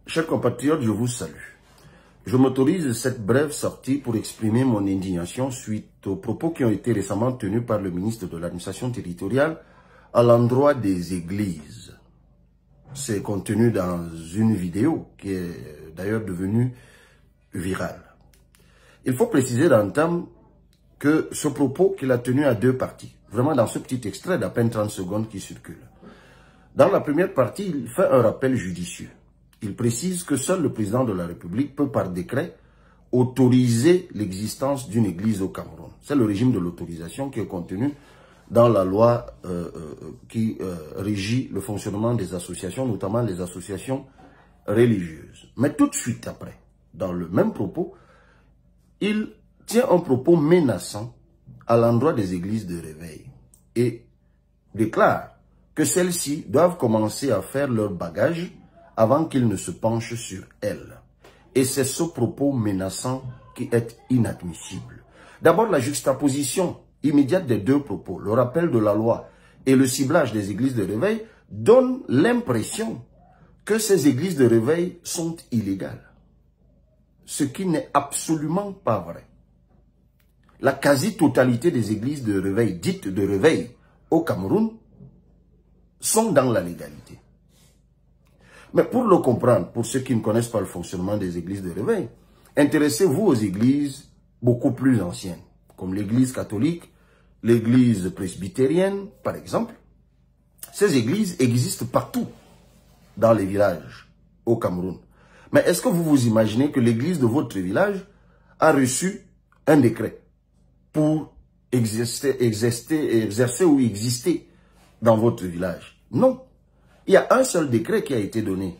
Chers compatriotes, je vous salue. Je m'autorise cette brève sortie pour exprimer mon indignation suite aux propos qui ont été récemment tenus par le ministre de l'administration territoriale à l'endroit des églises. C'est contenu dans une vidéo qui est d'ailleurs devenue virale. Il faut préciser d'entame que ce propos qu'il a tenu à deux parties, vraiment dans ce petit extrait d'à peine 30 secondes qui circule. Dans la première partie, il fait un rappel judicieux. Il précise que seul le président de la République peut par décret autoriser l'existence d'une église au Cameroun. C'est le régime de l'autorisation qui est contenu dans la loi qui régit le fonctionnement des associations, notamment les associations religieuses. Mais tout de suite après, dans le même propos, il tient un propos menaçant à l'endroit des églises de réveil et déclare que celles-ci doivent commencer à faire leur bagage avant qu'ils ne se penchent sur elles. Et c'est ce propos menaçant qui est inadmissible. D'abord, la juxtaposition immédiate des deux propos, le rappel de la loi et le ciblage des églises de réveil, donne l'impression que ces églises de réveil sont illégales. Ce qui n'est absolument pas vrai. La quasi-totalité des églises de réveil, dites de réveil au Cameroun, sont dans la légalité. Mais pour le comprendre, pour ceux qui ne connaissent pas le fonctionnement des églises de réveil, intéressez-vous aux églises beaucoup plus anciennes, comme l'église catholique, l'église presbytérienne, par exemple. Ces églises existent partout dans les villages au Cameroun. Mais est-ce que vous vous imaginez que l'église de votre village a reçu un décret pour exercer ou exister dans votre village? Non. Il y a un seul décret qui a été donné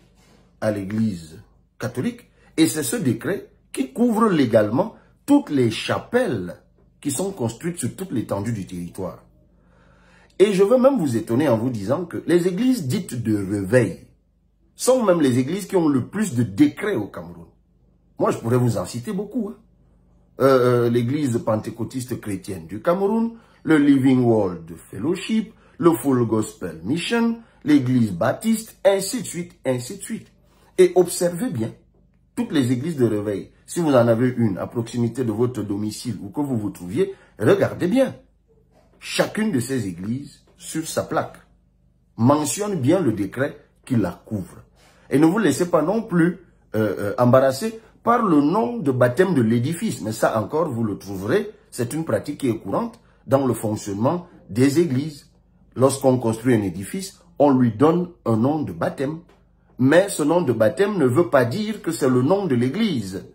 à l'église catholique et c'est ce décret qui couvre légalement toutes les chapelles qui sont construites sur toute l'étendue du territoire. Et je veux même vous étonner en vous disant que les églises dites de réveil sont même les églises qui ont le plus de décrets au Cameroun. Moi, je pourrais vous en citer beaucoup. L'église pentecôtiste chrétienne du Cameroun, le Living World Fellowship, le Full Gospel Mission, l'église baptiste, ainsi de suite, ainsi de suite. Et observez bien, toutes les églises de réveil, si vous en avez une à proximité de votre domicile ou que vous vous trouviez, regardez bien. Chacune de ces églises, sur sa plaque, mentionne bien le décret qui la couvre. Et ne vous laissez pas non plus embarrasser par le nom de baptême de l'édifice. Mais ça encore, vous le trouverez, c'est une pratique qui est courante dans le fonctionnement des églises. Lorsqu'on construit un édifice, on lui donne un nom de baptême. Mais ce nom de baptême ne veut pas dire que c'est le nom de l'église.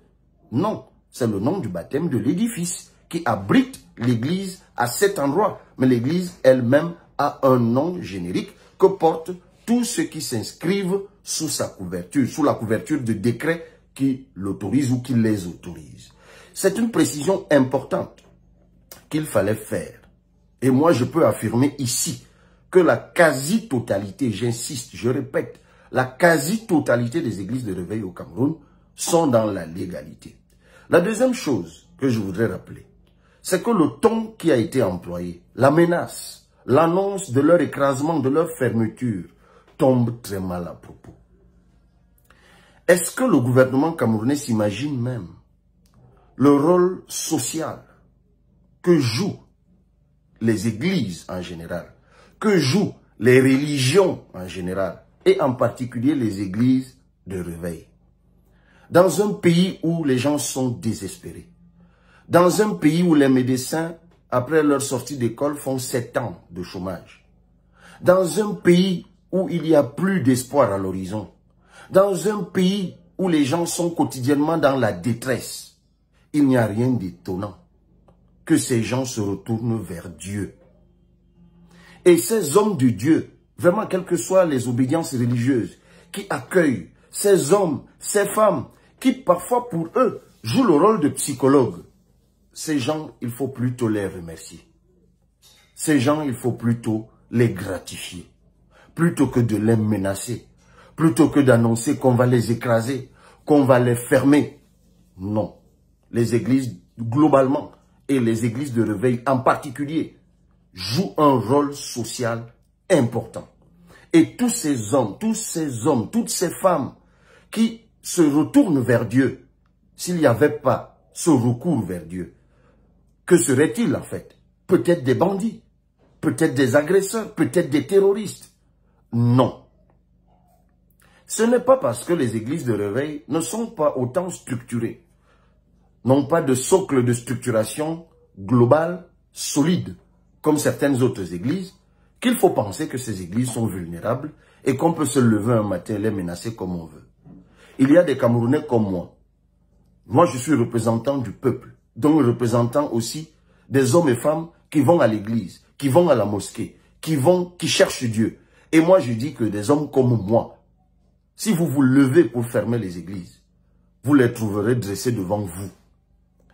Non, c'est le nom du baptême de l'édifice qui abrite l'église à cet endroit. Mais l'église elle-même a un nom générique que portent tous ceux qui s'inscrivent sous sa couverture, sous la couverture de décrets qui l'autorisent ou qui les autorisent. C'est une précision importante qu'il fallait faire. Et moi, je peux affirmer ici que la quasi-totalité, j'insiste, je répète, la quasi-totalité des églises de réveil au Cameroun sont dans la légalité. La deuxième chose que je voudrais rappeler, c'est que le ton qui a été employé, la menace, l'annonce de leur écrasement, de leur fermeture, tombe très mal à propos. Est-ce que le gouvernement camerounais s'imagine même le rôle social que jouent les églises en général, que jouent les religions en général, et en particulier les églises de réveil? Dans un pays où les gens sont désespérés, dans un pays où les médecins, après leur sortie d'école, font 7 ans de chômage, dans un pays où il n'y a plus d'espoir à l'horizon, dans un pays où les gens sont quotidiennement dans la détresse, il n'y a rien d'étonnant que ces gens se retournent vers Dieu. Et ces hommes de Dieu, vraiment quelles que soient les obédiences religieuses, qui accueillent ces hommes, ces femmes, qui parfois pour eux jouent le rôle de psychologues, ces gens, il faut plutôt les remercier. Ces gens, il faut plutôt les gratifier, plutôt que de les menacer, plutôt que d'annoncer qu'on va les écraser, qu'on va les fermer. Non, les églises globalement et les églises de réveil en particulier jouent un rôle social important. Et tous ces hommes, toutes ces femmes qui se retournent vers Dieu, s'il n'y avait pas ce recours vers Dieu, que serait-il en fait? Peut-être des bandits, peut-être des agresseurs, peut-être des terroristes. Non. Ce n'est pas parce que les églises de réveil ne sont pas autant structurées, n'ont pas de socle de structuration globale, solide, comme certaines autres églises, qu'il faut penser que ces églises sont vulnérables et qu'on peut se lever un matin et les menacer comme on veut. Il y a des Camerounais comme moi. Moi, je suis représentant du peuple, donc représentant aussi des hommes et femmes qui vont à l'église, qui vont à la mosquée, qui cherchent Dieu. Et moi, je dis que des hommes comme moi, si vous vous levez pour fermer les églises, vous les trouverez dressés devant vous.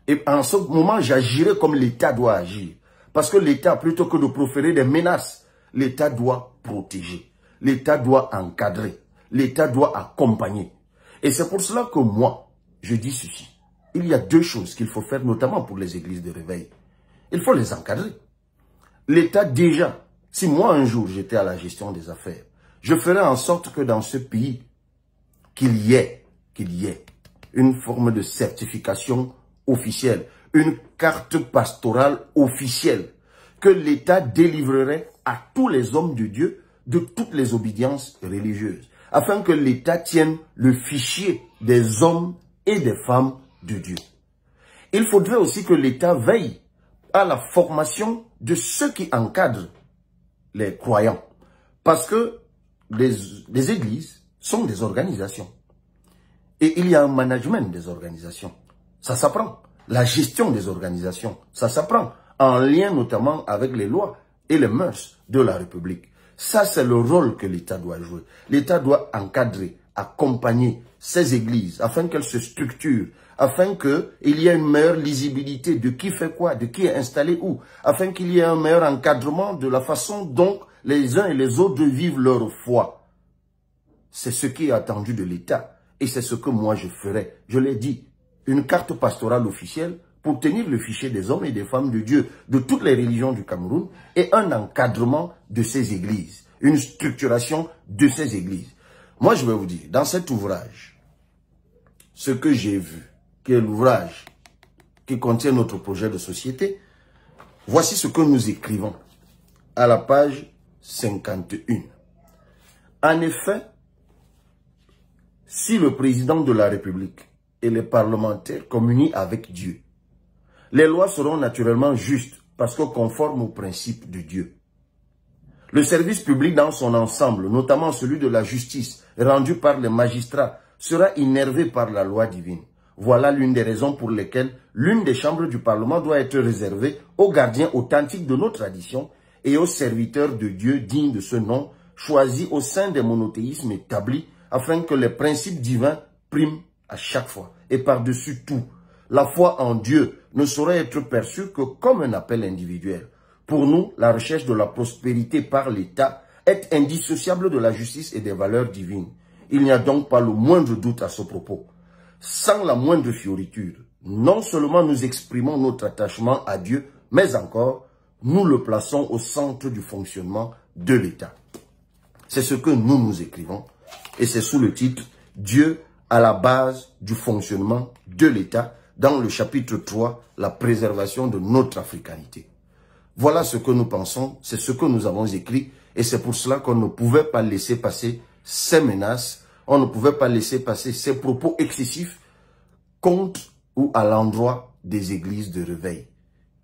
Et en ce moment, j'agirai comme l'État doit agir. Parce que l'État, plutôt que de proférer des menaces, l'État doit protéger. L'État doit encadrer. L'État doit accompagner. Et c'est pour cela que moi, je dis ceci. Il y a deux choses qu'il faut faire, notamment pour les églises de réveil. Il faut les encadrer. L'État déjà, si moi un jour j'étais à la gestion des affaires, je ferais en sorte que dans ce pays, qu'il y ait une forme de certification officielle, une carte pastorale officielle, que l'État délivrerait à tous les hommes de Dieu de toutes les obédiences religieuses, afin que l'État tienne le fichier des hommes et des femmes de Dieu. Il faudrait aussi que l'État veille à la formation de ceux qui encadrent les croyants, parce que les églises sont des organisations. Et il y a un management des organisations. Ça s'apprend. La gestion des organisations, ça s'apprend. En lien notamment avec les lois et les mœurs de la République. Ça, c'est le rôle que l'État doit jouer. L'État doit encadrer, accompagner ces églises afin qu'elles se structurent, afin qu'il y ait une meilleure lisibilité de qui fait quoi, de qui est installé où, afin qu'il y ait un meilleur encadrement de la façon dont les uns et les autres vivent leur foi. C'est ce qui est attendu de l'État. Et c'est ce que moi je ferai. Je l'ai dit, une carte pastorale officielle pour tenir le fichier des hommes et des femmes de Dieu de toutes les religions du Cameroun et un encadrement de ces églises, une structuration de ces églises. Moi je vais vous dire, dans cet ouvrage, ce que j'ai vu, qui est l'ouvrage qui contient notre projet de société, voici ce que nous écrivons à la page 51. En effet, si le président de la République et les parlementaires communient avec Dieu, les lois seront naturellement justes parce que conformes aux principes de Dieu. Le service public dans son ensemble, notamment celui de la justice rendu par les magistrats, sera innervé par la loi divine. Voilà l'une des raisons pour lesquelles l'une des chambres du Parlement doit être réservée aux gardiens authentiques de nos traditions et aux serviteurs de Dieu dignes de ce nom, choisis au sein des monothéismes établis, afin que les principes divins priment à chaque fois. Et par-dessus tout, la foi en Dieu ne saurait être perçue que comme un appel individuel. Pour nous, la recherche de la prospérité par l'État est indissociable de la justice et des valeurs divines. Il n'y a donc pas le moindre doute à ce propos. Sans la moindre fioriture, non seulement nous exprimons notre attachement à Dieu, mais encore, nous le plaçons au centre du fonctionnement de l'État. C'est ce que nous écrivons. Et c'est sous le titre « Dieu à la base du fonctionnement de l'État » dans le chapitre 3, la préservation de notre africanité. Voilà ce que nous pensons, c'est ce que nous avons écrit et c'est pour cela qu'on ne pouvait pas laisser passer ces menaces, on ne pouvait pas laisser passer ces propos excessifs contre ou à l'endroit des églises de réveil.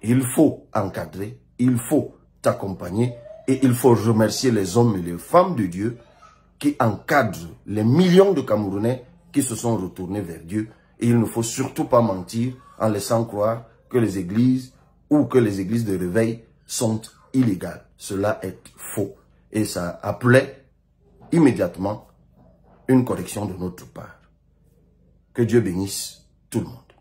Il faut encadrer, il faut accompagner et il faut remercier les hommes et les femmes de Dieu qui encadrent les millions de Camerounais qui se sont retournés vers Dieu. Et il ne faut surtout pas mentir en laissant croire que les églises ou que les églises de réveil sont illégales. Cela est faux. Et ça appelait immédiatement une correction de notre part. Que Dieu bénisse tout le monde.